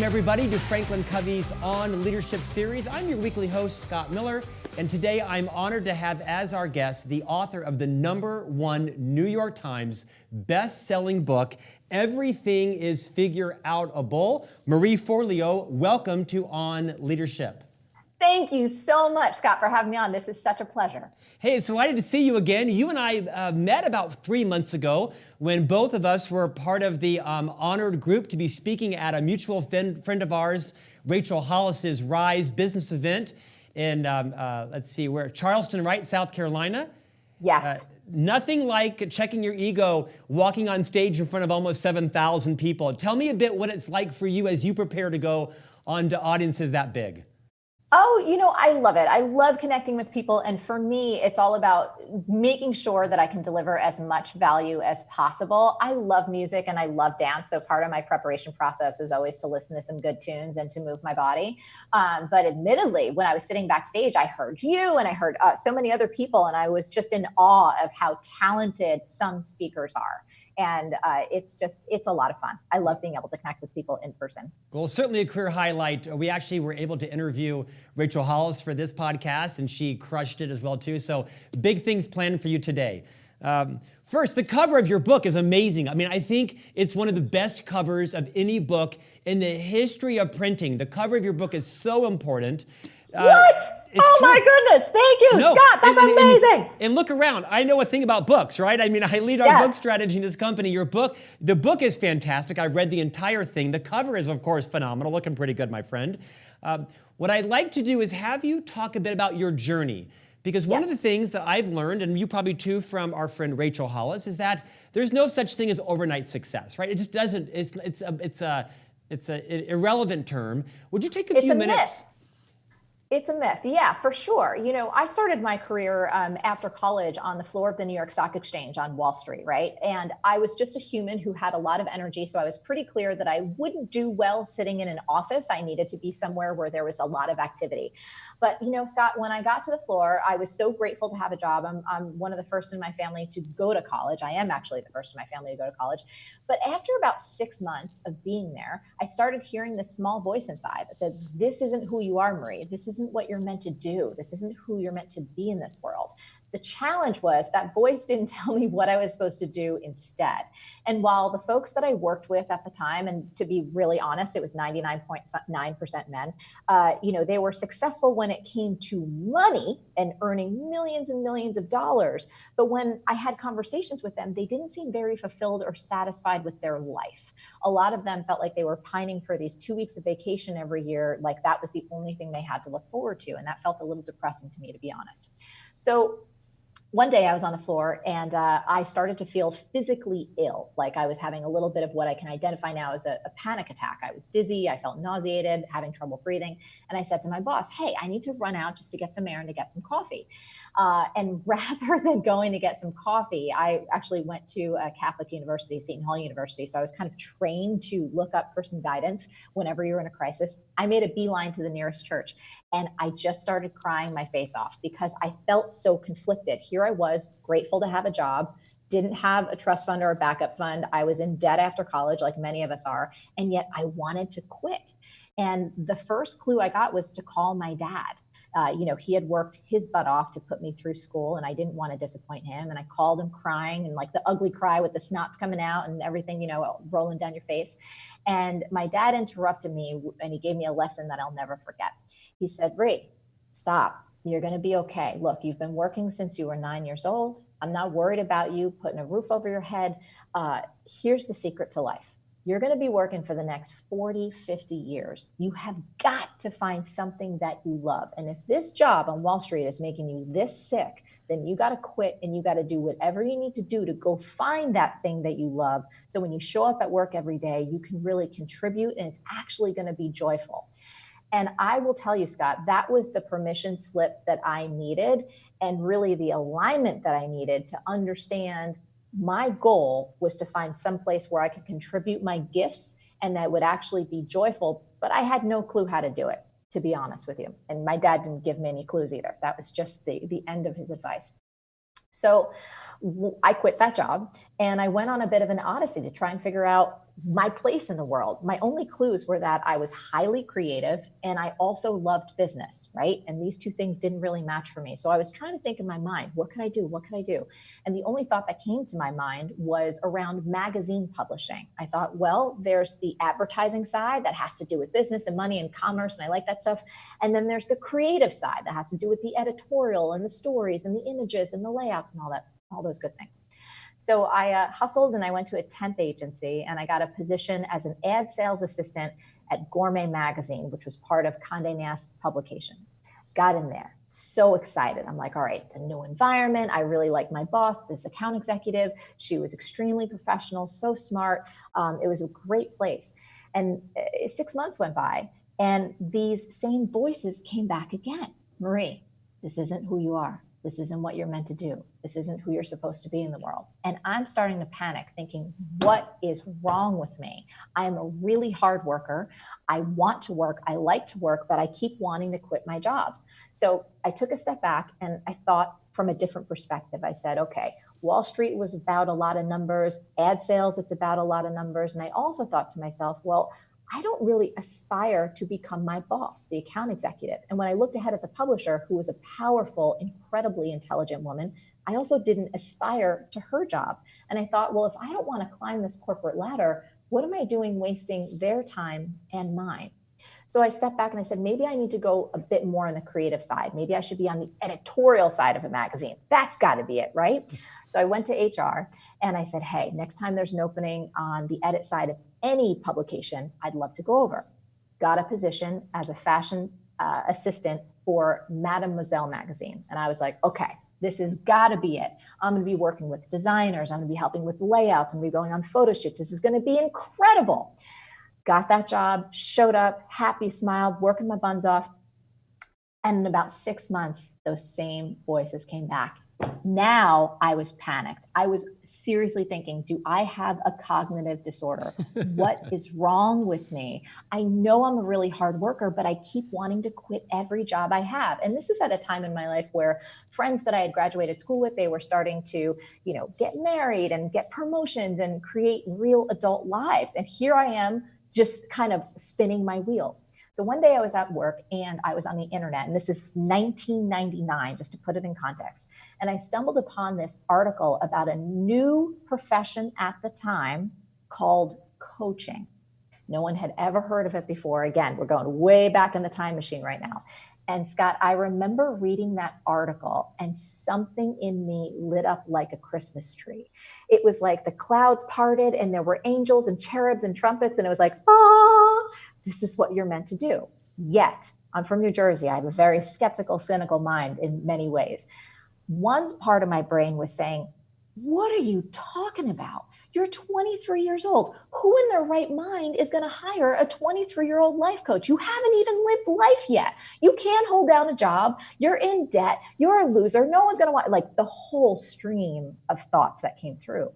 Welcome, everybody, to FranklinCovey's On Leadership series. I'm your weekly host, Scott Miller, and today I'm honored to have as our guest the author of the #1 New York Times best-selling book, Everything Is Figureoutable. Marie Forleo, welcome to On Leadership. Thank you so much, Scott, for having me on. This is such a pleasure. Hey, it's delighted to see you again. You and I met about 3 months ago when both of us were part of the honored group to be speaking at a mutual friend of ours, Rachel Hollis's Rise business event in, Charleston, right, South Carolina? Yes. Nothing like checking your ego, walking on stage in front of almost 7,000 people. Tell me a bit what it's like for you as you prepare to go on to audiences that big. Oh, I love it. I love connecting with people. And for me, it's all about making sure that I can deliver as much value as possible. I love music and I love dance. So part of my preparation process is always to listen to some good tunes and to move my body. But admittedly, when I was sitting backstage, I heard you and I heard so many other people. And I was just in awe of how talented some speakers are. And it's a lot of fun. I love being able to connect with people in person. Well, certainly a career highlight. We actually were able to interview Rachel Hollis for this podcast, and she crushed it as well, too. So big things planned for you today. First, the cover of your book is amazing. I mean, I think it's one of the best covers of any book in the history of printing. The cover of your book is so important. What? Oh my goodness. Thank you, Scott. That's amazing. And look around. I know a thing about books, right? I mean, I lead our book strategy in this company. The book is fantastic. I've read the entire thing. The cover is, of course, phenomenal. Looking pretty good, my friend. What I'd like to do is have you talk a bit about your journey. Because one of the things that I've learned, and you probably too from our friend Rachel Hollis, is that there's no such thing as overnight success, right? It just doesn't. It's an irrelevant term. Would you take a few minutes? Myth. It's a myth. Yeah, for sure. I started my career after college on the floor of the New York Stock Exchange on Wall Street, right? And I was just a human who had a lot of energy. So I was pretty clear that I wouldn't do well sitting in an office. I needed to be somewhere where there was a lot of activity. But, Scott, when I got to the floor, I was so grateful to have a job. I'm one of the first in my family to go to college. I am actually the first in my family to go to college. But after about 6 months of being there, I started hearing this small voice inside that said, this isn't who you are, Marie. This isn't what you're meant to do. This isn't who you're meant to be in this world. The challenge was that voice didn't tell me what I was supposed to do instead. And while the folks that I worked with at the time, and to be really honest, it was 99.9% men, they were successful when it came to money and earning millions and millions of dollars. But when I had conversations with them, they didn't seem very fulfilled or satisfied with their life. A lot of them felt like they were pining for these 2 weeks of vacation every year, like that was the only thing they had to look forward to. And that felt a little depressing to me, to be honest. So one day I was on the floor and I started to feel physically ill, like I was having a little bit of what I can identify now as a panic attack. I was dizzy, I felt nauseated, having trouble breathing. And I said to my boss, hey, I need to run out just to get some air and to get some coffee. And rather than going to get some coffee, I actually went to a Catholic university, Seton Hall University. So I was kind of trained to look up for some guidance whenever you're in a crisis. I made a beeline to the nearest church and I just started crying my face off because I felt so conflicted. Here I was, grateful to have a job, didn't have a trust fund or a backup fund. I was in debt after college, like many of us are, and yet I wanted to quit. And the first clue I got was to call my dad. He had worked his butt off to put me through school and I didn't want to disappoint him. And I called him crying and like the ugly cry with the snots coming out and everything, rolling down your face. And my dad interrupted me and he gave me a lesson that I'll never forget. He said, Ree, stop. You're going to be okay. Look, you've been working since you were 9 years old. I'm not worried about you putting a roof over your head. Here's the secret to life. You're going to be working for the next 40, 50 years. You have got to find something that you love. And if this job on Wall Street is making you this sick, then you got to quit and you got to do whatever you need to do to go find that thing that you love. So when you show up at work every day, you can really contribute and it's actually going to be joyful. And I will tell you, Scott, that was the permission slip that I needed and really the alignment that I needed to understand my goal was to find some place where I could contribute my gifts and that would actually be joyful, but I had no clue how to do it, to be honest with you. And my dad didn't give me any clues either. That was just the end of his advice. So I quit that job and I went on a bit of an odyssey to try and figure out my place in the world. My only clues were that I was highly creative and I also loved business, right? And these two things didn't really match for me. So I was trying to think in my mind, what could I do? What could I do? And the only thought that came to my mind was around magazine publishing. I thought, well, there's the advertising side that has to do with business and money and commerce, and I like that stuff. And then there's the creative side that has to do with the editorial and the stories and the images and the layouts and all those good things. So I hustled and I went to a temp agency and I got a position as an ad sales assistant at Gourmet Magazine, which was part of Condé Nast publication. Got in there, so excited. I'm like, all right, it's a new environment. I really like my boss, this account executive. She was extremely professional, so smart. It was a great place. And 6 months went by and these same voices came back again. Marie, this isn't who you are. This isn't what you're meant to do. This isn't who you're supposed to be in the world. And I'm starting to panic thinking, what is wrong with me? I am a really hard worker. I want to work. I like to work, but I keep wanting to quit my jobs. So I took a step back and I thought from a different perspective. I said, okay, Wall Street was about a lot of numbers. Ad sales, it's about a lot of numbers. And I also thought to myself, well, I don't really aspire to become my boss, the account executive. And when I looked ahead at the publisher, who was a powerful, incredibly intelligent woman, I also didn't aspire to her job. And I thought, well, if I don't want to climb this corporate ladder, what am I doing wasting their time and mine? So I stepped back and I said, maybe I need to go a bit more on the creative side. Maybe I should be on the editorial side of a magazine. That's got to be it, right? So I went to HR and I said, hey, next time there's an opening on the edit side of any publication, I'd love to go over. Got a position as a fashion assistant for Mademoiselle magazine. And I was like, okay, this has got to be it. I'm going to be working with designers. I'm going to be helping with layouts. I'm going to be going on photo shoots. This is going to be incredible. Got that job, showed up, happy, smiled, working my buns off. And in about 6 months, those same voices came back. Now I was panicked. I was seriously thinking, do I have a cognitive disorder? What is wrong with me? I know I'm a really hard worker, but I keep wanting to quit every job I have. And this is at a time in my life where friends that I had graduated school with, they were starting to, get married and get promotions and create real adult lives. And here I am just kind of spinning my wheels. So one day I was at work and I was on the internet, and this is 1999, just to put it in context. And I stumbled upon this article about a new profession at the time called coaching. No one had ever heard of it before. Again, we're going way back in the time machine right now. And Scott, I remember reading that article and something in me lit up like a Christmas tree. It was like the clouds parted and there were angels and cherubs and trumpets. And it was like, this is what you're meant to do. Yet, I'm from New Jersey. I have a very skeptical, cynical mind in many ways. One part of my brain was saying, what are you talking about? You're 23 years old. Who in their right mind is going to hire a 23-year-old life coach? You haven't even lived life yet. You can't hold down a job. You're in debt. You're a loser. No one's going to want, like the whole stream of thoughts that came through.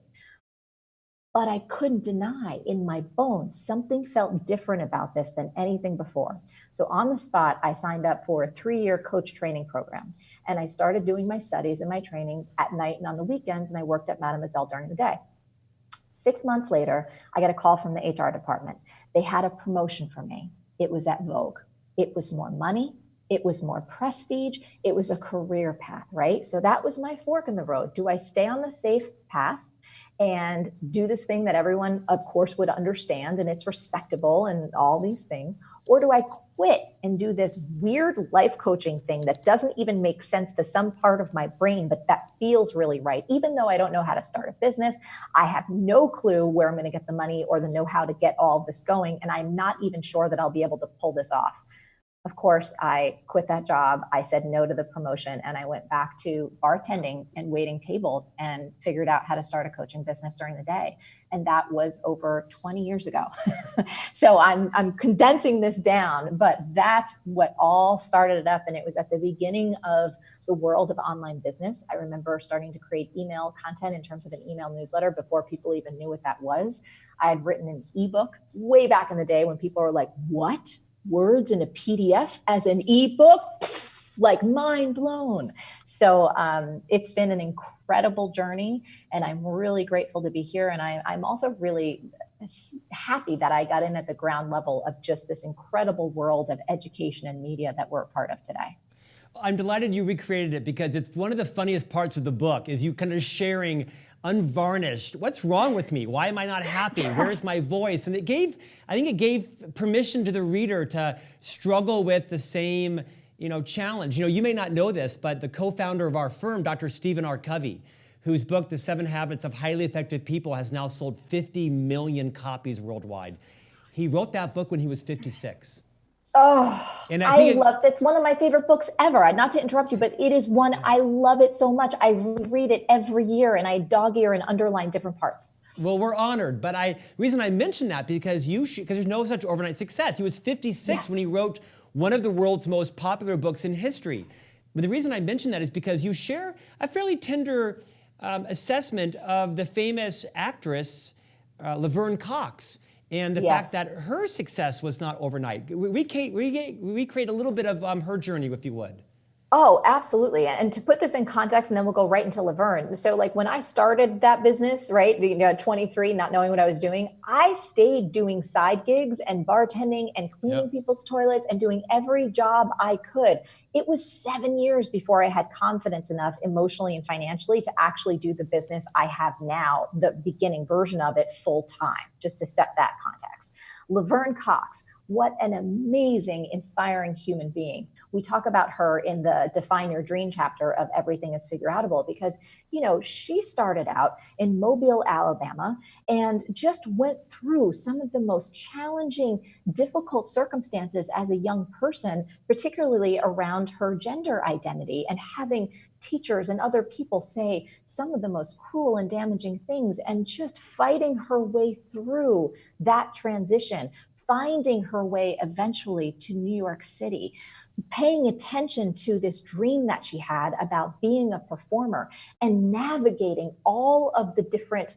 But I couldn't deny in my bones, something felt different about this than anything before. So on the spot, I signed up for a 3-year coach training program. And I started doing my studies and my trainings at night and on the weekends. And I worked at Mademoiselle during the day. 6 months later, I got a call from the HR department. They had a promotion for me. It was at Vogue. It was more money. It was more prestige. It was a career path, right? So that was my fork in the road. Do I stay on the safe path and do this thing that everyone, of course, would understand and it's respectable and all these things? Or do I quit and do this weird life coaching thing that doesn't even make sense to some part of my brain, but that feels really right? Even though I don't know how to start a business, I have no clue where I'm going to get the money or the know-how to get all of this going. And I'm not even sure that I'll be able to pull this off. Of course, I quit that job. I said no to the promotion and I went back to bartending and waiting tables and figured out how to start a coaching business during the day. And that was over 20 years ago. So I'm condensing this down, but that's what all started it up. And it was at the beginning of the world of online business. I remember starting to create email content in terms of an email newsletter before people even knew what that was. I had written an ebook way back in the day when people were like, what? Words in a PDF as an ebook? Like mind blown. So it's been an incredible journey and I'm really grateful to be here. And I'm also really happy that I got in at the ground level of just this incredible world of education and media that we're a part of today. I'm delighted you recreated it, because it's one of the funniest parts of the book is you kind of sharing unvarnished, what's wrong with me? Why am I not happy? Yes. Where's my voice? And I think it gave permission to the reader to struggle with the same, challenge. You may not know this, but the co-founder of our firm, Dr. Stephen R. Covey, whose book, The 7 Habits of Highly Effective People, has now sold 50 million copies worldwide. He wrote that book when he was 56. Oh, and I love it. It's one of my favorite books ever. Not to interrupt you, but it is one, I love it so much. I read it every year and I dog ear and underline different parts. Well, we're honored, but reason I mention that because there's no such overnight success. He was 56 when he wrote one of the world's most popular books in history. But the reason I mention that is because you share a fairly tender assessment of the famous actress Laverne Cox, and the fact that her success was not overnight. Recreate a little bit of her journey, if you would. Oh, absolutely. And to put this in context, and then we'll go right into Laverne. So like when I started that business, right, 23, not knowing what I was doing, I stayed doing side gigs and bartending and cleaning people's toilets and doing every job I could. It was 7 years before I had confidence enough emotionally and financially to actually do the business I have now, the beginning version of it full time, just to set that context. Laverne Cox, what an amazing, inspiring human being. We talk about her in the Define Your Dream chapter of Everything is Figureoutable because, she started out in Mobile, Alabama, and just went through some of the most challenging, difficult circumstances as a young person, particularly around her gender identity and having teachers and other people say some of the most cruel and damaging things, and just fighting her way through that transition, finding her way eventually to New York City, paying attention to this dream that she had about being a performer and navigating all of the different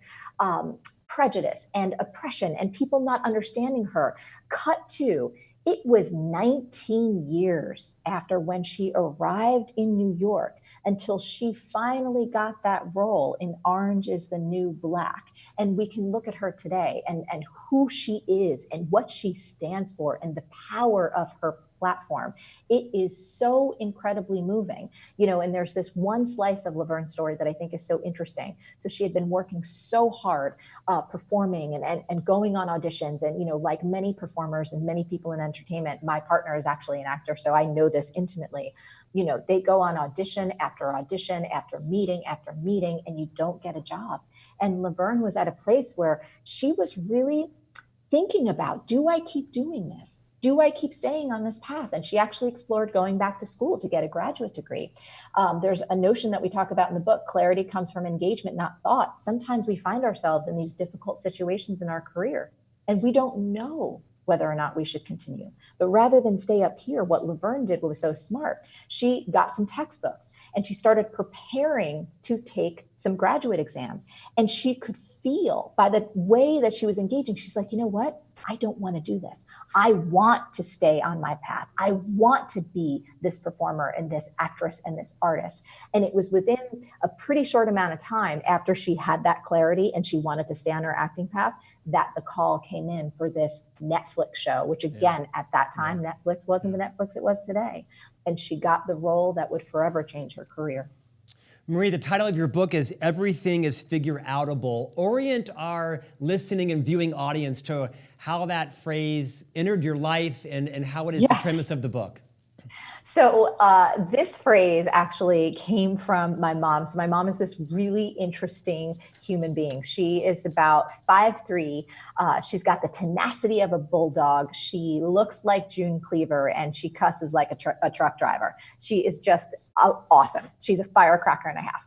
prejudice and oppression and people not understanding her. Cut to, it was 19 years after when she arrived in New York until she finally got that role in Orange is the New Black. And we can look at her today and who she is and what she stands for and the power of her platform. It is so incredibly moving, and there's this one slice of Laverne's story that I think is so interesting. So she had been working so hard, performing and going on auditions. And, like many performers and many people in entertainment, my partner is actually an actor, so I know this intimately. They go on audition after meeting after meeting, and you don't get a job. And Laverne was at a place where she was really thinking about, do I keep doing this? Do I keep staying on this path? And she actually explored going back to school to get a graduate degree. There's a notion that we talk about in the book, clarity comes from engagement, not thought. Sometimes we find ourselves in these difficult situations in our career, and we don't know whether or not we should continue. But rather than stay up here, what Laverne did was so smart. She got some textbooks and she started preparing to take some graduate exams. And she could feel by the way that she was engaging, she's like, you know what? I don't want to do this. I want to stay on my path. I want to be this performer and this actress and this artist. And it was within a pretty short amount of time after she had that clarity and she wanted to stay on her acting path that the call came in for this Netflix show, which again, at that time, Netflix wasn't the Netflix it was today. And she got the role that would forever change her career. Marie, the title of your book is Everything is Figureoutable. Orient our listening and viewing audience to how that phrase entered your life and how it is the premise of the book. So this phrase actually came from my mom. So my mom is this really interesting human being. She is about 5'3". She's got the tenacity of a bulldog. She looks like June Cleaver and she cusses like a truck driver. She is just awesome. She's a firecracker and a half.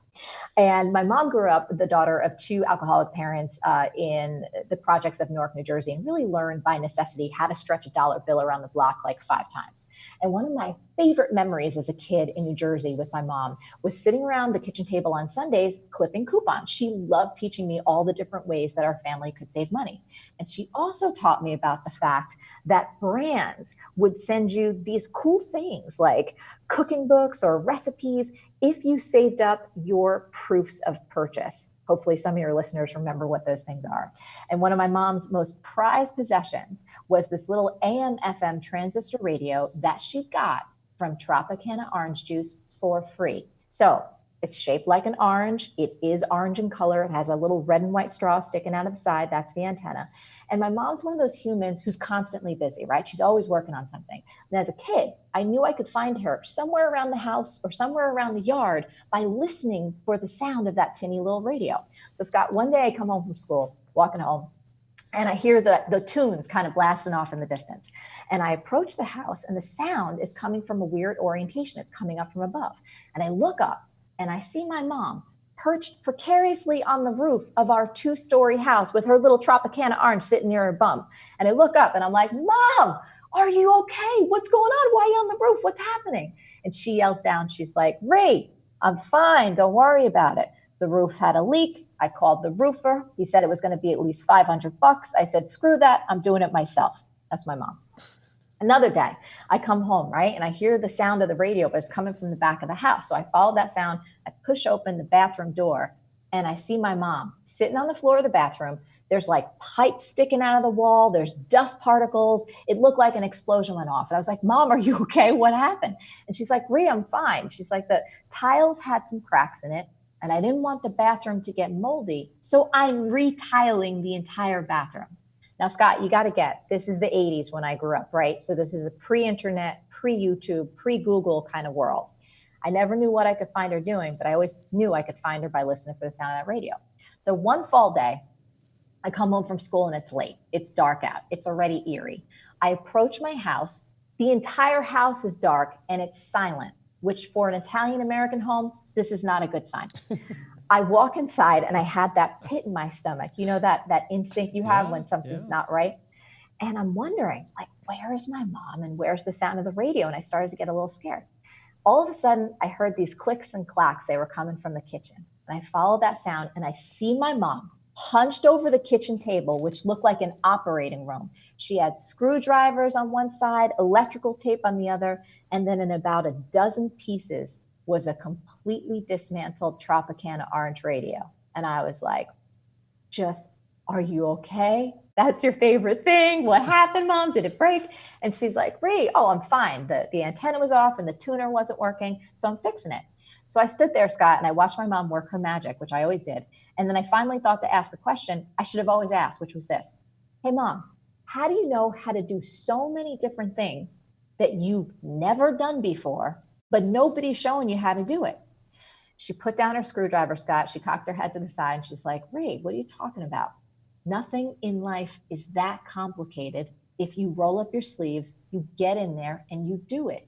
And my mom grew up the daughter of two alcoholic parents in the projects of Newark, New Jersey, and really learned by necessity how to stretch a dollar bill around the block like 5 times. And one of my favorite memories as a kid in New Jersey with my mom was sitting around the kitchen table on Sundays clipping coupons. She loved teaching me all the different ways that our family could save money. And she also taught me about the fact that brands would send you these cool things like cooking books or recipes if you saved up your proofs of purchase. Hopefully some of your listeners remember what those things are. And one of my mom's most prized possessions was this little AM FM transistor radio that she got from Tropicana orange juice for free. So it's shaped like an orange. It is orange in color. It has a little red and white straw sticking out of the side. That's the antenna. And my mom's one of those humans who's constantly busy, right? She's always working on something. And as a kid, I knew I could find her somewhere around the house or somewhere around the yard by listening for the sound of that tinny little radio. So Scott, one day I come home from school, walking home, and I hear the tunes kind of blasting off in the distance. And I approach the house, and the sound is coming from a weird orientation. It's coming up from above. And I look up, and I see my mom perched precariously on the roof of our 2-story house with her little Tropicana orange sitting near her bum. And I look up and I'm like, Mom, are you okay? What's going on? Why are you on the roof? What's happening? And she yells down, she's like, Ray, I'm fine. Don't worry about it. The roof had a leak. I called the roofer. He said it was going to be at least $500. I said, screw that. I'm doing it myself. That's my mom. Another day, I come home, right? And I hear the sound of the radio, but it's coming from the back of the house. So I follow that sound. I push open the bathroom door, and I see my mom sitting on the floor of the bathroom. There's like pipes sticking out of the wall. There's dust particles. It looked like an explosion went off. And I was like, Mom, are you okay? What happened? And she's like, Rhea, I'm fine. She's like, the tiles had some cracks in it, and I didn't want the bathroom to get moldy. So I'm retiling the entire bathroom. Now, Scott, you got to get, this is the 80s when I grew up, right? So this is a pre-internet, pre-YouTube, pre-Google kind of world. I never knew what I could find her doing, but I always knew I could find her by listening for the sound of that radio. So one fall day, I come home from school and it's late. It's dark out. It's already eerie. I approach my house. The entire house is dark and it's silent, which for an Italian-American home, this is not a good sign. I walk inside and I had that pit in my stomach. You know, that instinct you have when something's not right. And I'm wondering, like, where is my mom and where's the sound of the radio? And I started to get a little scared. All of a sudden, I heard these clicks and clacks. They were coming from the kitchen. And I followed that sound and I see my mom hunched over the kitchen table, which looked like an operating room. She had screwdrivers on one side, electrical tape on the other, and then in about a dozen pieces was a completely dismantled Tropicana orange radio. And I was like, are you okay? That's your favorite thing? What happened, Mom? Did it break? And she's like, Ree, I'm fine. The antenna was off and the tuner wasn't working, so I'm fixing it. So I stood there, Scott, and I watched my mom work her magic, which I always did. And then I finally thought to ask the question I should have always asked, which was this. Hey, Mom, how do you know how to do so many different things that you've never done before, but nobody's showing you how to do it? She put down her screwdriver, Scott. She cocked her head to the side and she's like, Ray, what are you talking about? Nothing in life is that complicated. If you roll up your sleeves, you get in there and you do it.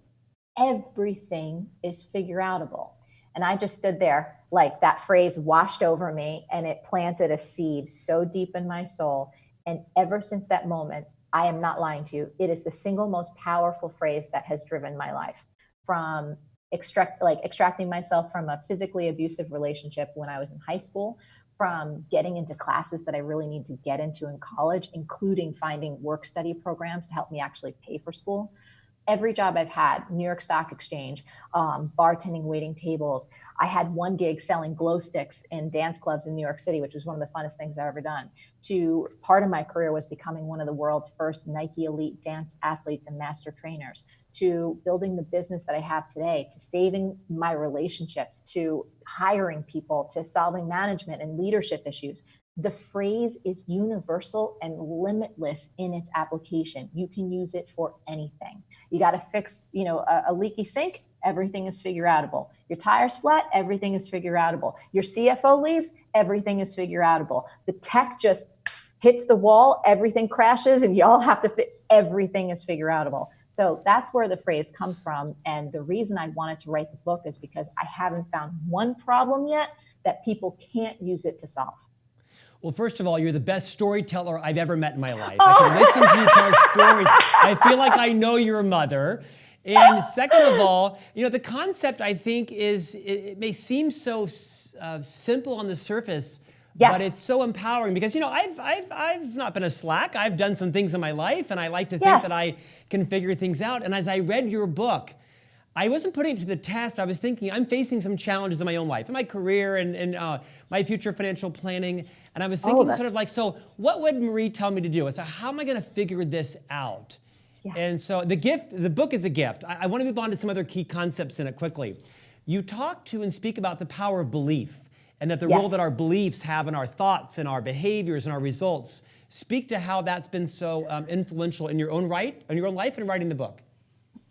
Everything is figureoutable. And I just stood there like that phrase washed over me and it planted a seed so deep in my soul. And ever since that moment, I am not lying to you, it is the single most powerful phrase that has driven my life. From extracting myself from a physically abusive relationship when I was in high school, from getting into classes that I really need to get into in college, including finding work study programs to help me actually pay for school. Every job I've had, New York Stock Exchange, bartending, waiting tables. I had one gig selling glow sticks in dance clubs in New York City, which was one of the funnest things I've ever done. To part of my career was becoming one of the world's first Nike elite dance athletes and master trainers, to building the business that I have today, to saving my relationships, to hiring people, to solving management and leadership issues. The phrase is universal and limitless in its application. You can use it for anything. You got to fix, a leaky sink, everything is figureoutable. Your tire's flat, everything is figureoutable. Your CFO leaves, everything is figureoutable. The tech just hits the wall, everything crashes, and you all have to fit, everything is figureoutable. So that's where the phrase comes from. And the reason I wanted to write the book is because I haven't found one problem yet that people can't use it to solve. Well, first of all, you're the best storyteller I've ever met in my life. I can listen to you tell stories. I feel like I know your mother. And second of all, the concept, I think, it may seem so simple on the surface, yes, but it's so empowering because, I've not been a slack. I've done some things in my life, and I like to think yes, that I can figure things out. And as I read your book, I wasn't putting it to the test. I was thinking, I'm facing some challenges in my own life, in my career and my future financial planning. And I was thinking sort of like, so what would Marie tell me to do? So how am I going to figure this out? Yes. And so the book is a gift. I want to move on to some other key concepts in it quickly. You talk to and speak about the power of belief and that the role that our beliefs have in our thoughts and our behaviors and our results. Speak to how that's been so influential in your own life and writing the book.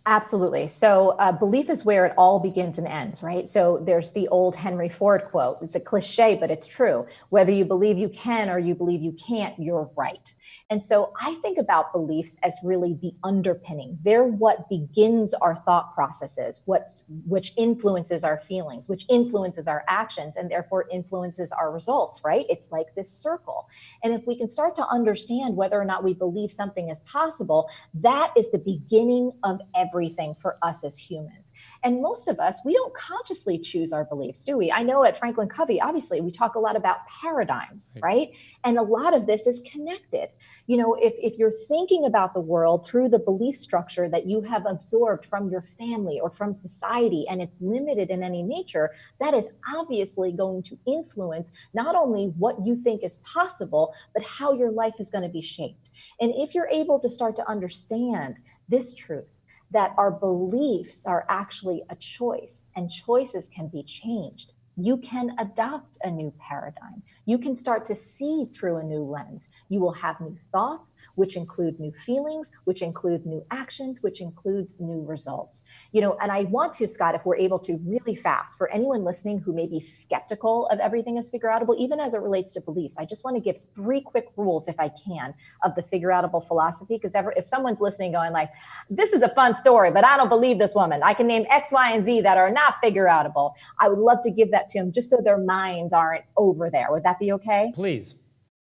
Absolutely. So belief is where it all begins and ends, right? So there's the old Henry Ford quote. It's a cliche, but it's true. Whether you believe you can or you believe you can't, you're right. And so I think about beliefs as really the underpinning. They're what begins our thought processes, which influences our feelings, which influences our actions, and therefore influences our results, right? It's like this circle. And if we can start to understand whether or not we believe something is possible, that is the beginning of everything for us as humans. And most of us, we don't consciously choose our beliefs, do we? I know at FranklinCovey, obviously, we talk a lot about paradigms, right? And a lot of this is connected. You know, if you're thinking about the world through the belief structure that you have absorbed from your family or from society, and it's limited in any nature, that is obviously going to influence not only what you think is possible, but how your life is going to be shaped. And if you're able to start to understand this truth, that our beliefs are actually a choice and choices can be changed. You can adopt a new paradigm. You can start to see through a new lens. You will have new thoughts, which include new feelings, which include new actions, which includes new results. You know, and I want to, Scott, if we're able to really fast, for anyone listening who may be skeptical of everything is figureoutable, even as it relates to beliefs, I just want to give 3 quick rules, if I can, of the figureoutable philosophy. Because if someone's listening going like, this is a fun story, but I don't believe this woman, I can name X, Y, and Z that are not figureoutable. I would love to give that to them just so their minds aren't over there. Would that be okay? Please.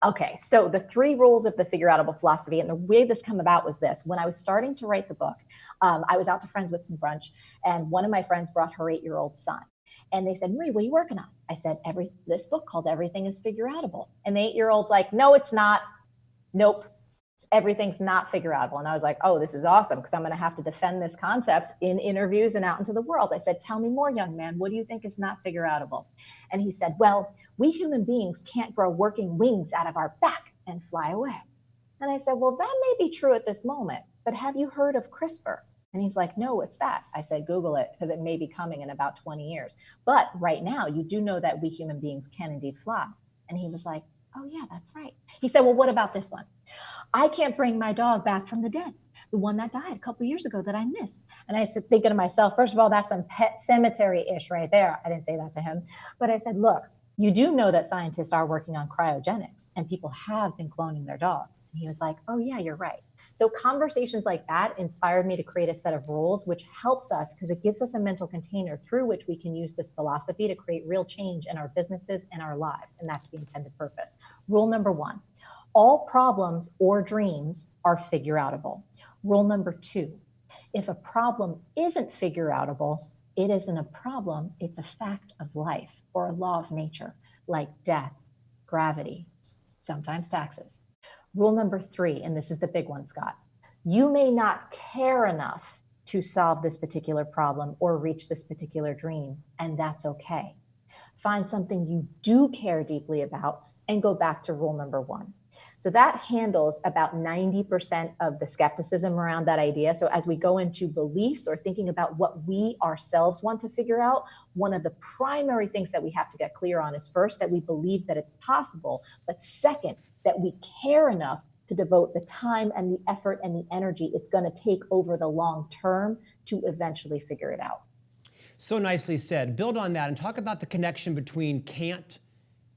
Okay, so the 3 rules of the figureoutable philosophy, and the way this came about was this. When I was starting to write the book, I was out to friends with some brunch, and one of my friends brought her 8-year-old son. And they said, Marie, what are you working on? I said, this book called Everything is Figureoutable. And the 8-year-old's like, no, it's not. Nope. Everything's not figureoutable. And I was like, oh, this is awesome, because I'm going to have to defend this concept in interviews and out into the world. I said, tell me more, young man. What do you think is not figureoutable? And he said, well, we human beings can't grow working wings out of our back and fly away. And I said, well, that may be true at this moment, but have you heard of CRISPR? And he's like, no, what's that? I said, Google it, because it may be coming in about 20 years. But right now, you do know that we human beings can indeed fly. And he was like, oh, yeah, that's right. He said, well, what about this one? I can't bring my dog back from the dead, the one that died a couple of years ago that I miss. And I said, thinking to myself, first of all, that's some Pet Cemetery-ish right there. I didn't say that to him. But I said, look, you do know that scientists are working on cryogenics and people have been cloning their dogs. And he was like, oh, yeah, you're right. So conversations like that inspired me to create a set of rules, which helps us because it gives us a mental container through which we can use this philosophy to create real change in our businesses and our lives. And that's the intended purpose. Rule number 1, all problems or dreams are figureoutable. Rule number 2, if a problem isn't figureoutable, it isn't a problem, it's a fact of life or a law of nature, like death, gravity, sometimes taxes. Rule number 3, and this is the big one, Scott, you may not care enough to solve this particular problem or reach this particular dream, and that's okay. Find something you do care deeply about and go back to rule number 1. So that handles about 90% of the skepticism around that idea. So as we go into beliefs or thinking about what we ourselves want to figure out, one of the primary things that we have to get clear on is first, that we believe that it's possible, but second, that we care enough to devote the time and the effort and the energy it's going to take over the long term to eventually figure it out. So nicely said. Build on that and talk about the connection between can't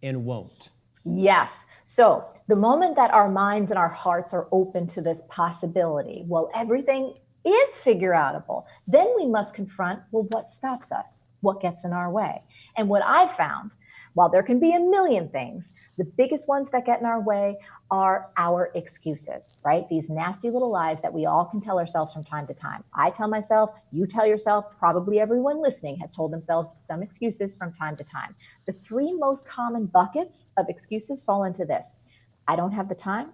and won't. Yes. So the moment that our minds and our hearts are open to this possibility, well, everything is figureoutable, then we must confront, well, what stops us? What gets in our way? And what I found, while there can be a million things, the biggest ones that get in our way are our excuses, right? These nasty little lies that we all can tell ourselves from time to time. I tell myself, you tell yourself, probably everyone listening has told themselves some excuses from time to time. The 3 most common buckets of excuses fall into this. I don't have the time.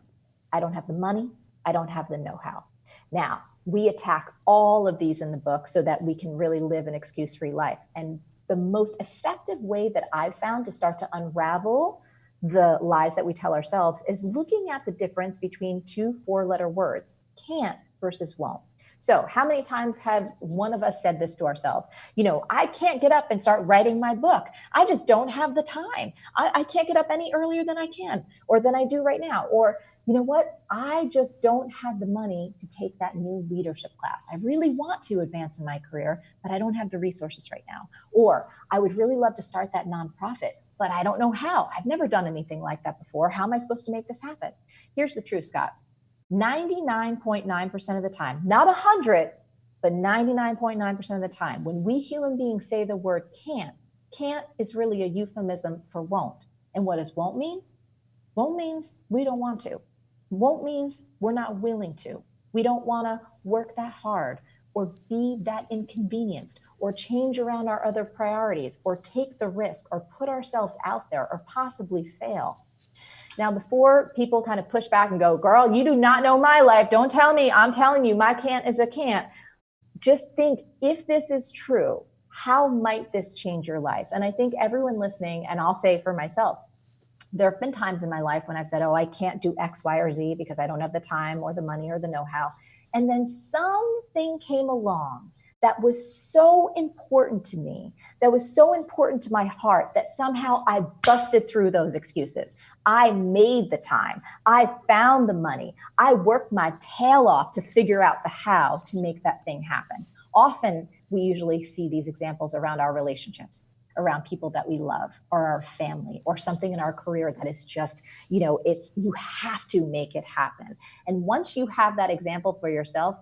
I don't have the money. I don't have the know-how. Now, We attack all of these in the book so that we can really live an excuse-free life. And the most effective way that I've found to start to unravel the lies that we tell ourselves is looking at the difference between two 4-letter words, can't versus won't. So how many times have one of us said this to ourselves? I can't get up and start writing my book. I just don't have the time. I can't get up any earlier than I can or than I do right now. Or, you know what? I just don't have the money to take that new leadership class. I really want to advance in my career, but I don't have the resources right now. Or I would really love to start that nonprofit, but I don't know how. I've never done anything like that before. How am I supposed to make this happen? Here's the truth, Scott. 99.9% of the time, not 100, but 99.9% of the time, when we human beings say the word can't is really a euphemism for won't. And what does won't mean? Won't means we don't want to. Won't means we're not willing to. We don't want to work that hard or be that inconvenienced or change around our other priorities or take the risk or put ourselves out there or possibly fail. Now, before people kind of push back and go, girl, you do not know my life. Don't tell me. I'm telling you, my can't is a can't. Just think, if this is true, how might this change your life? And I think everyone listening, and I'll say for myself, there have been times in my life when I've said, I can't do X, Y, or Z because I don't have the time or the money or the know-how. And then something came along that was so important to me, that was so important to my heart, that somehow I busted through those excuses. I made the time. I found the money. I worked my tail off to figure out the how to make that thing happen. Often we usually see these examples around our relationships, around people that we love or our family or something in our career that is just, you have to make it happen. And once you have that example for yourself,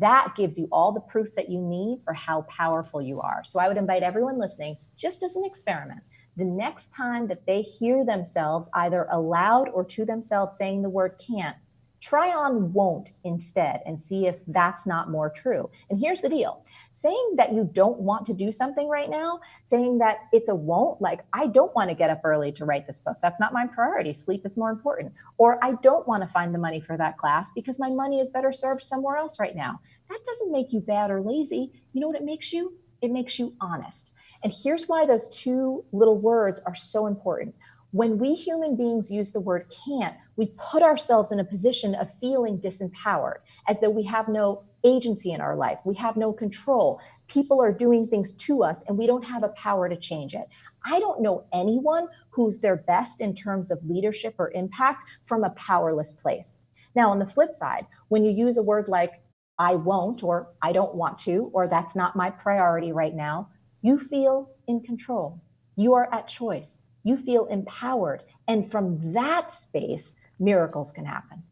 that gives you all the proof that you need for how powerful you are. So I would invite everyone listening, just as an experiment, the next time that they hear themselves either aloud or to themselves saying the word can't, try on won't instead and see if that's not more true. And here's the deal. Saying that you don't want to do something right now, saying that it's a won't, like, I don't want to get up early to write this book. That's not my priority. Sleep is more important. Or I don't want to find the money for that class because my money is better served somewhere else right now. That doesn't make you bad or lazy. You know what it makes you? It makes you honest. And here's why those two little words are so important. When we human beings use the word can't, we put ourselves in a position of feeling disempowered, as though we have no agency in our life. We have no control. People are doing things to us and we don't have a power to change it. I don't know anyone who's their best in terms of leadership or impact from a powerless place. Now, on the flip side, when you use a word like I won't, or I don't want to, or that's not my priority right now, you feel in control. You are at choice. You feel empowered. And from that space, miracles can happen.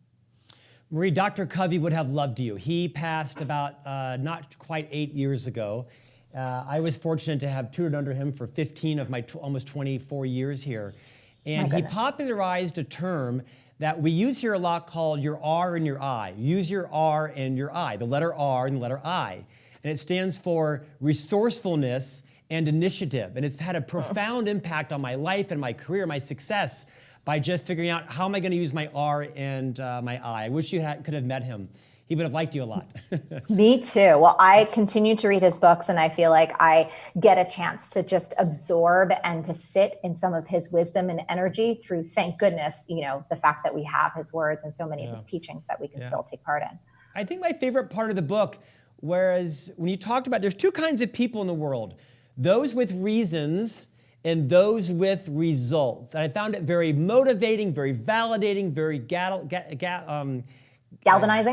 Marie, Dr. Covey would have loved you. He passed about not quite 8 years ago. I was fortunate to have tutored under him for 15 of my almost 24 years here. And he popularized a term that we use here a lot called your R and your I. Use your R and your I, the letter R and the letter I. And it stands for resourcefulness and initiative. And it's had a profound impact on my life and my career, my success, by just figuring out how am I going to use my R and my I. I wish you could have met him. He would have liked you a lot. Me too. Well, I continue to read his books and I feel like I get a chance to just absorb and to sit in some of his wisdom and energy through, thank goodness, the fact that we have his words and so many of his teachings that we can still take part in. I think my favorite part of the book, whereas when you talked about, there's two kinds of people in the world, those with reasons and those with results. And I found it very motivating, very validating, very galvanizing.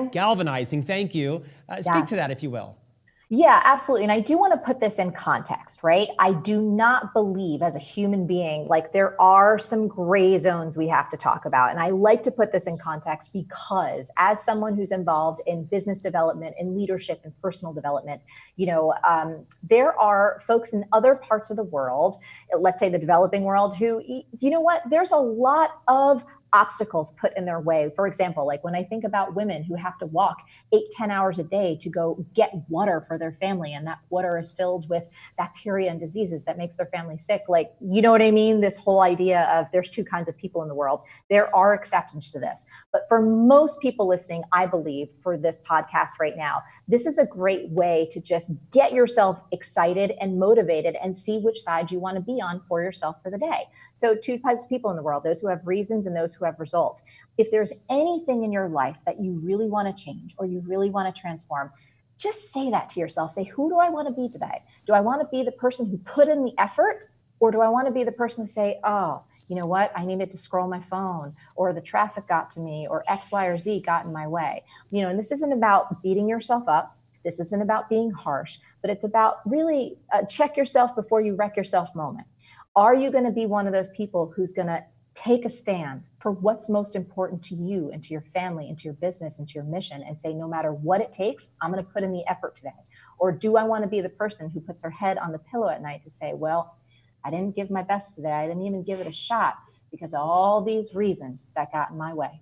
Galvanizing, thank you. Speak to that, if you will. Yeah, absolutely. And I do want to put this in context, right? I do not believe as a human being, like there are some gray zones we have to talk about. And I like to put this in context because as someone who's involved in business development and leadership and personal development, there are folks in other parts of the world, let's say the developing world, who, there's a lot of obstacles put in their way. For example, like when I think about women who have to walk 8-10 hours a day to go get water for their family, and that water is filled with bacteria and diseases that makes their family sick. Like, you know what I mean? This whole idea of there's two kinds of people in the world. There are exceptions to this. But for most people listening, I believe for this podcast right now, this is a great way to just get yourself excited and motivated and see which side you want to be on for yourself for the day. So two types of people in the world, those who have reasons and those who have results. If there's anything in your life that you really want to change or you really want to transform, just say that to yourself. Say, who do I want to be today? Do I want to be the person who put in the effort, or do I want to be the person to say, oh, you know what? I needed to scroll my phone, or the traffic got to me, or X, Y, or Z got in my way. And this isn't about beating yourself up. This isn't about being harsh, but it's about really check yourself before you wreck yourself moment. Are you going to be one of those people who's going to take a stand for what's most important to you and to your family and to your business and to your mission and say, no matter what it takes, I'm going to put in the effort today? Or do I want to be the person who puts her head on the pillow at night to say, well, I didn't give my best today. I didn't even give it a shot because of all these reasons that got in my way.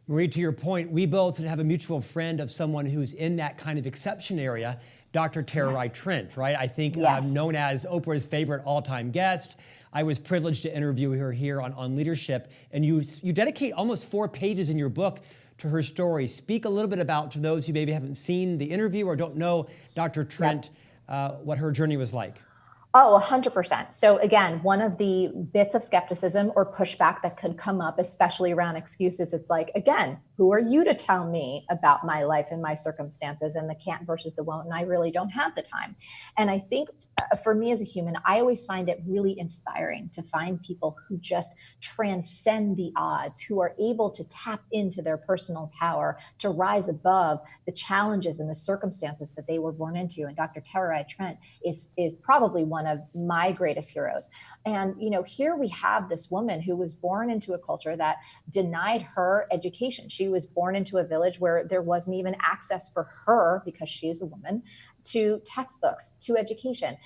Marie, to your point, we both have a mutual friend of someone who's in that kind of exception area, Dr. Tara Trent, right? I think known as Oprah's favorite all-time guest. I was privileged to interview her here on leadership, and you dedicate almost 4 pages in your book to her story. Speak a little bit about, to those who maybe haven't seen the interview or don't know Dr. Trent, what her journey was like. Oh, 100%. So again, one of the bits of skepticism or pushback that could come up, especially around excuses, it's like, again, who are you to tell me about my life and my circumstances and the can't versus the won't? And I really don't have the time. And I think for me as a human, I always find it really inspiring to find people who just transcend the odds, who are able to tap into their personal power, to rise above the challenges and the circumstances that they were born into. And Dr. Tara Trent is probably one of my greatest heroes. And, here we have this woman who was born into a culture that denied her education. She was born into a village where there wasn't even access for her, because she is a woman, to textbooks, to education.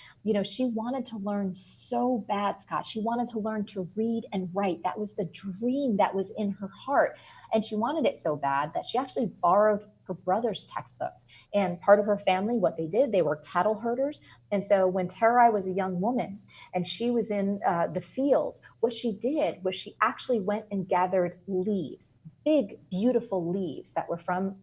She wanted to learn so bad, Scott. She wanted to learn to read and write. That was the dream that was in her heart. And she wanted it so bad that she actually borrowed her brother's textbooks. And part of her family, what they did, they were cattle herders. And so when Tara was a young woman and she was in the fields, what she did was she actually went and gathered leaves, big, beautiful leaves that were from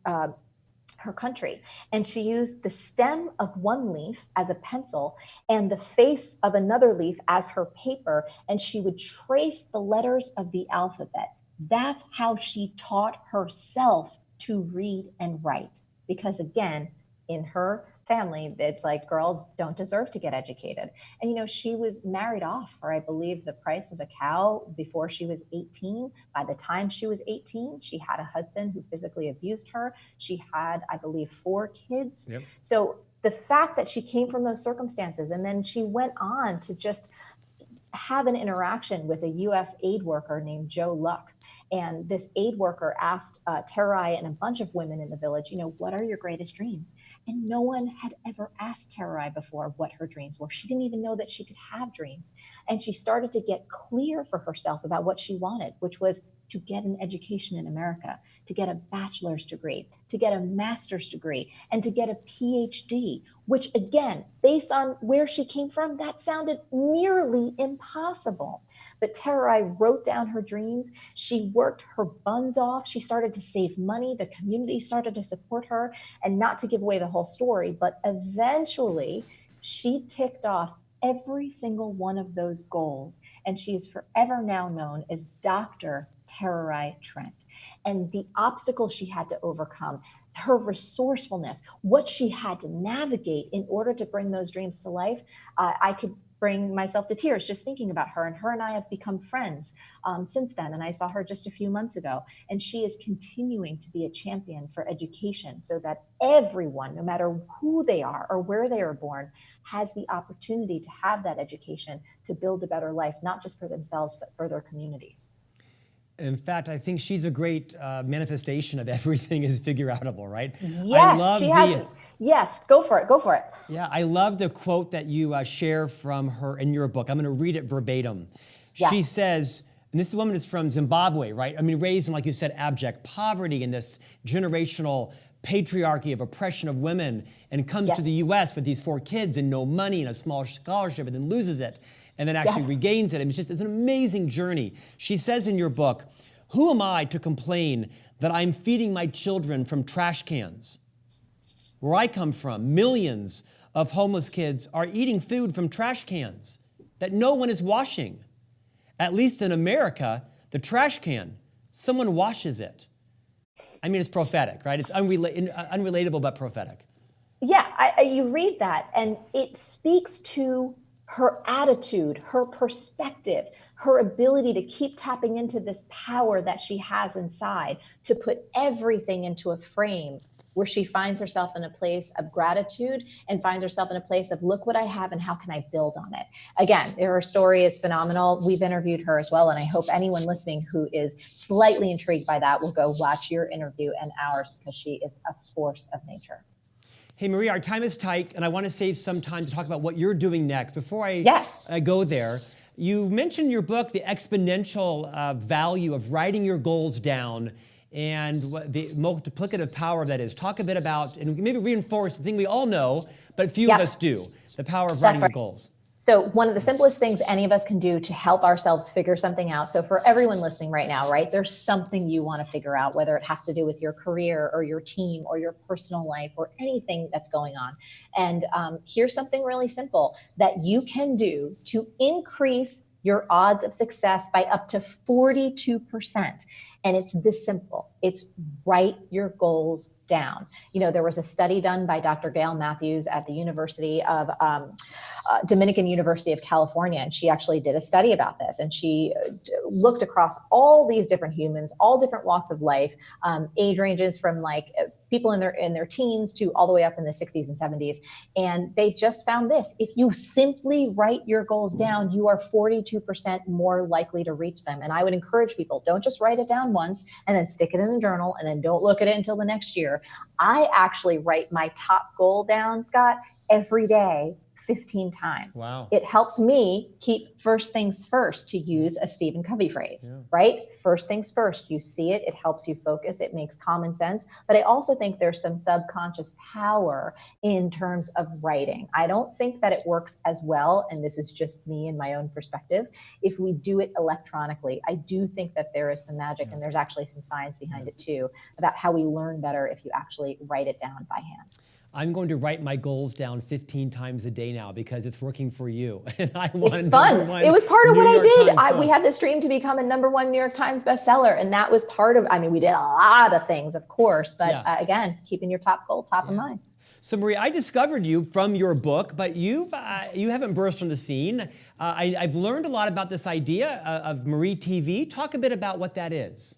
her country. And she used the stem of one leaf as a pencil and the face of another leaf as her paper. And she would trace the letters of the alphabet. That's how she taught herself to read and write. Because again, in her family, it's like girls don't deserve to get educated. And, she was married off for, I believe, the price of a cow before she was 18. By the time she was 18, she had a husband who physically abused her. She had, I believe, 4 kids. Yep. So the fact that she came from those circumstances, and then she went on to just have an interaction with a U.S. aid worker named Joe Luck. And this aid worker asked Terai and a bunch of women in the village, what are your greatest dreams? And no one had ever asked Terai before what her dreams were. She didn't even know that she could have dreams. And she started to get clear for herself about what she wanted, which was to get an education in America, to get a bachelor's degree, to get a master's degree, and to get a PhD, which again, based on where she came from, that sounded nearly impossible. But Terai wrote down her dreams. She worked her buns off. She started to save money. The community started to support her. And not to give away the whole story, but eventually she ticked off every single one of those goals. And she is forever now known as Dr. Tara Trent. And the obstacles she had to overcome, her resourcefulness, what she had to navigate in order to bring those dreams to life, I could bring myself to tears just thinking about her. And her and I have become friends since then. And I saw her just a few months ago. And she is continuing to be a champion for education so that everyone, no matter who they are or where they are born, has the opportunity to have that education to build a better life, not just for themselves, but for their communities. In fact, I think she's a great manifestation of everything is figure-outable, right? Yes, she has. Yes, go for it. Go for it. Yeah, I love the quote that you share from her in your book. I'm going to read it verbatim. Yes. She says, And this woman is from Zimbabwe, right? I mean, raised in, like you said, abject poverty and this generational patriarchy of oppression of women, and comes to the US with these 4 kids and no money and a small scholarship, and then loses it, and then actually regains it. I mean, it's an amazing journey. She says in your book, "Who am I to complain that I'm feeding my children from trash cans? Where I come from, millions of homeless kids are eating food from trash cans that no one is washing. At least in America, the trash can, someone washes it." I mean, it's prophetic, right? It's unrelatable, but prophetic. Yeah, you read that, and it speaks to her attitude, her perspective, her ability to keep tapping into this power that she has inside to put everything into a frame where she finds herself in a place of gratitude and finds herself in a place of, look what I have and how can I build on it? Again, her story is phenomenal. We've interviewed her as well. And I hope anyone listening who is slightly intrigued by that will go watch your interview and ours, because she is a force of nature. Hey, Marie, our time is tight, and I want to save some time to talk about what you're doing next. Before I go there, you mentioned in your book the exponential value of writing your goals down and what the multiplicative power of that is. Talk a bit about, and maybe reinforce the thing we all know, but few of us do, the power of writing your goals. So one of the simplest things any of us can do to help ourselves figure something out. So for everyone listening right now, right, there's something you want to figure out, whether it has to do with your career or your team or your personal life or anything that's going on. And here's something really simple that you can do to increase your odds of success by up to 42%. And it's this simple. It's write your goals down. You know, there was a study done by Dr. Gail Matthews at the University of Dominican University of California, and she actually did a study about this. And she looked across all these different humans, all different walks of life, age ranges from like people in their teens to all the way up in the 60s and 70s. And they just found this: if you simply write your goals down, you are 42% more likely to reach them. And I would encourage people, don't just write it down once and then stick it in the journal and then don't look at it until the next year. I actually write my top goal down, Scott, every day 15 times. Wow. It helps me keep first things first, to use a Stephen Covey phrase, right? First things first. You see it, it helps you focus, it makes common sense. But I also think there's some subconscious power in terms of writing. I don't think that it works as well, and this is just me and my own perspective, if we do it electronically. I do think that there is some magic, and there's actually some science behind it too, about how we learn better if you actually write it down by hand. I'm going to write my goals down 15 times a day now because it's working for you. And I want it's fun. It was part of what I did. We had this dream to become a #1 New York Times bestseller. And that was part of, I mean, we did a lot of things, of course, but again, keeping your top goal top of mind. So Marie, I discovered you from your book, but you haven't burst from the scene. I've learned a lot about this idea of Marie TV. Talk a bit about what that is.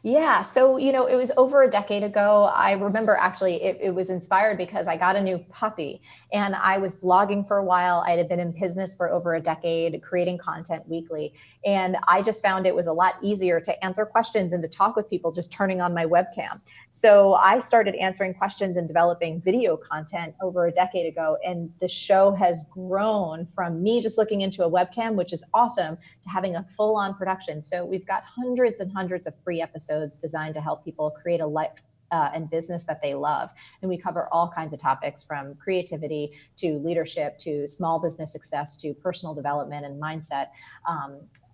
Yeah. So, you know, it was over a decade ago. I remember actually it was inspired because I got a new puppy and I was blogging for a while. I had been in business for over a decade, creating content weekly. And I just found it was a lot easier to answer questions and to talk with people just turning on my webcam. So I started answering questions and developing video content over a decade ago. And the show has grown from me just looking into a webcam, which is awesome, to having a full-on production. So we've got hundreds and hundreds of free episodes designed to help people create a life and business that they love. And we cover all kinds of topics, from creativity to leadership to small business success to personal development and mindset,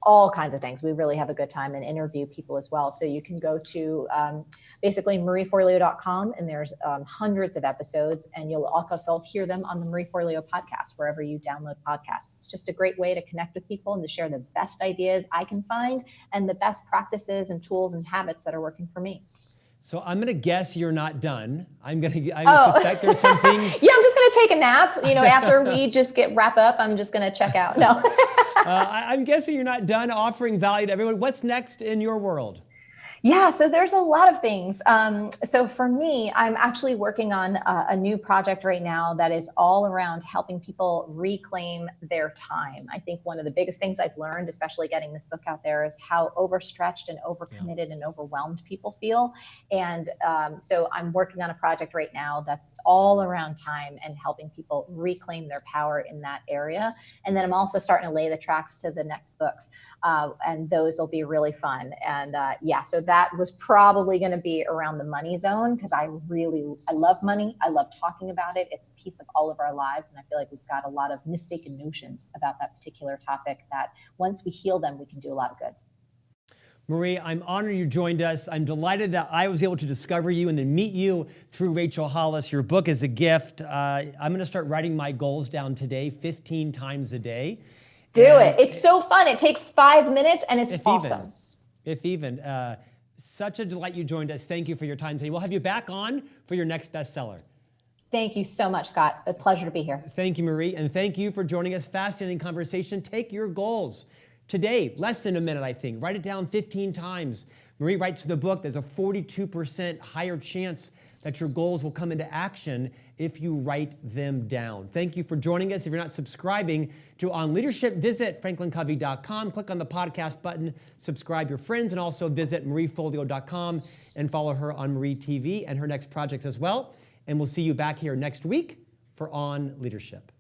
all kinds of things. We really have a good time and interview people as well. So you can go to basically marieforleo.com, and there's hundreds of episodes, and you'll also hear them on the Marie Forleo podcast, wherever you download podcasts. It's just a great way to connect with people and to share the best ideas I can find and the best practices and tools and habits that are working for me. So I'm going to guess you're not done. I suspect there's some things. Yeah, I'm just going to take a nap. You know, after we just wrap up, I'm just going to check out. No. I'm guessing you're not done offering value to everyone. What's next in your world? Yeah, so there's a lot of things. So for me, I'm actually working on a new project right now that is all around helping people reclaim their time. I think one of the biggest things I've learned, especially getting this book out there, is how overstretched and overcommitted and overwhelmed people feel. And so I'm working on a project right now that's all around time and helping people reclaim their power in that area. And then I'm also starting to lay the tracks to the next books. And those will be really fun. And so that was probably going to be around the money zone, because I love money. I love talking about it. It's a piece of all of our lives. And I feel like we've got a lot of mistaken notions about that particular topic that once we heal them, we can do a lot of good. Marie, I'm honored you joined us. I'm delighted that I was able to discover you and then meet you through Rachel Hollis. Your book is a gift. I'm going to start writing my goals down today, 15 times a day. Do it. It's so fun. It takes 5 minutes and it's awesome. If even. Such a delight you joined us. Thank you for your time today. We'll have you back on for your next bestseller. Thank you so much, Scott. A pleasure to be here. Thank you, Marie. And thank you for joining us. Fascinating conversation. Take your goals. Today, less than a minute, I think. Write it down 15 times. Marie writes in the book, there's a 42% higher chance that your goals will come into action if you write them down. Thank you for joining us. If you're not subscribing to On Leadership, visit FranklinCovey.com. Click on the podcast button, subscribe your friends, and also visit MarieFolio.com and follow her on Marie TV and her next projects as well. And we'll see you back here next week for On Leadership.